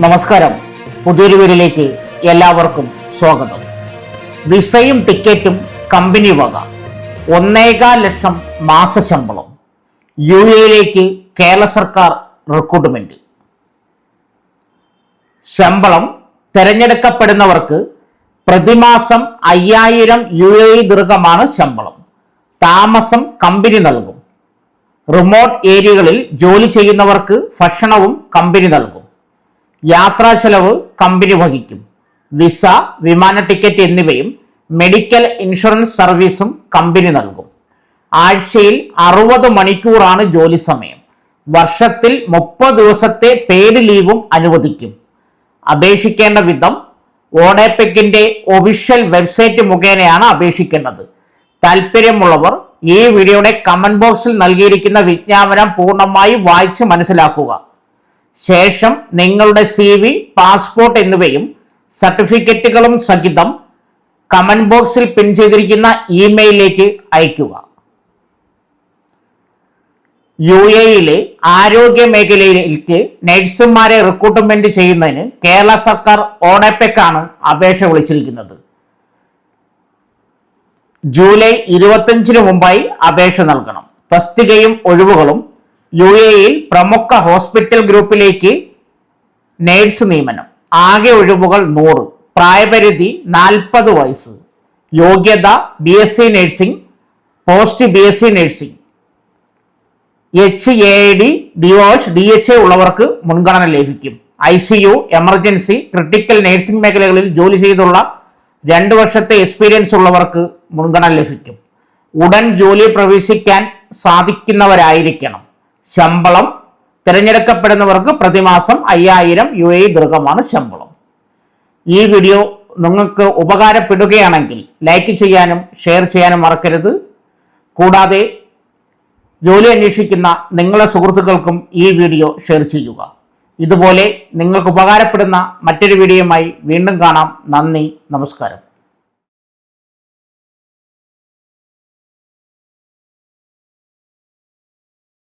നമസ്കാരം. പുതിയൊരു വീഡിയോയിലേക്ക് എല്ലാവർക്കും സ്വാഗതം. വിസയും ടിക്കറ്റും കമ്പനി വക 1.25 ലക്ഷം മാസശമ്പളം. യുഎഇയിലേക്ക് കേരള സർക്കാർ റിക്രൂട്ട്മെന്റ്. ശമ്പളം തിരഞ്ഞെടുക്കപ്പെടുന്നവർക്ക് പ്രതിമാസം 5000 UAE ദിർഹമാണ് ശമ്പളം. താമസം കമ്പനി നൽകും. റിമോട്ട് ഏരിയകളിൽ ജോലി ചെയ്യുന്നവർക്ക് ഭക്ഷണവും കമ്പനി നൽകും. യാത്രാ ചെലവ് കമ്പനി വഹിക്കും. വിസ, വിമാന ടിക്കറ്റ് എന്നിവയും മെഡിക്കൽ ഇൻഷുറൻസ് സർവീസും കമ്പനി നൽകും. ആഴ്ചയിൽ 60 മണിക്കൂറാണ് ജോലി സമയം. വർഷത്തിൽ 30 ദിവസത്തെ പെയ്ഡ് ലീവും അനുവദിക്കും. അപേക്ഷിക്കേണ്ട വിധം ഓഡെപെക്കിന്റെ ഒഫീഷ്യൽ വെബ്സൈറ്റ് മുഖേനയാണ് അപേക്ഷിക്കേണ്ടത്. താല്പര്യമുള്ളവർ ഈ വീഡിയോയുടെ കമന്റ് ബോക്സിൽ നൽകിയിരിക്കുന്ന വിജ്ഞാപനം പൂർണ്ണമായി വായിച്ച് മനസ്സിലാക്കുക. ശേഷം നിങ്ങളുടെ CV, പാസ്പോർട്ട് എന്നിവയും സർട്ടിഫിക്കറ്റുകളും സഹിതം കമന്റ് ബോക്സിൽ പിൻ ചെയ്തിരിക്കുന്ന ഇമെയിലിലേക്ക് അയയ്ക്കുക. UAEയിലെ ആരോഗ്യ മേഖലയിലേക്ക് നഴ്സുമാരെ റിക്രൂട്ട്മെന്റ് ചെയ്യുന്നതിന് കേരള സർക്കാർ ഓഡെപെക്കാണ് അപേക്ഷ വിളിച്ചിരിക്കുന്നത്. ജൂലൈ 25 മുമ്പായി അപേക്ഷ നൽകണം. തസ്തികയും ഒഴിവുകളും: UAEയിൽ പ്രമുഖ ഹോസ്പിറ്റൽ ഗ്രൂപ്പിലേക്ക് നേഴ്സ് നിയമനം. ആകെ ഒഴിവുകൾ 100. പ്രായപരിധി 40 വയസ്സ്. യോഗ്യത BSc nursing, post BSc nursing. HAD, DOH, DHA ഉള്ളവർക്ക് മുൻഗണന ലഭിക്കും. ICU, എമർജൻസി, ക്രിട്ടിക്കൽ നഴ്സിംഗ് മേഖലകളിൽ ജോലി ചെയ്തുള്ള 2 വർഷത്തെ എക്സ്പീരിയൻസ് ഉള്ളവർക്ക് മുൻഗണന ലഭിക്കും. ഉടൻ ജോലി പ്രവേശിക്കാൻ സാധിക്കുന്നവരായിരിക്കണം. ശമ്പളം തിരഞ്ഞെടുക്കപ്പെടുന്നവർക്ക് പ്രതിമാസം 5000 UAE ദിർഹമാണ് ശമ്പളം. ഈ വീഡിയോ നിങ്ങൾക്ക് ഉപകാരപ്പെടുകയാണെങ്കിൽ ലൈക്ക് ചെയ്യാനും ഷെയർ ചെയ്യാനും മറക്കരുത്. കൂടാതെ ജോലി അന്വേഷിക്കുന്ന നിങ്ങളുടെ സുഹൃത്തുക്കൾക്കും ഈ വീഡിയോ ഷെയർ ചെയ്യുക. ഇതുപോലെ നിങ്ങൾക്ക് ഉപകാരപ്പെടുന്ന മറ്റൊരു വീഡിയോയുമായി വീണ്ടും കാണാം. നന്ദി, നമസ്കാരം.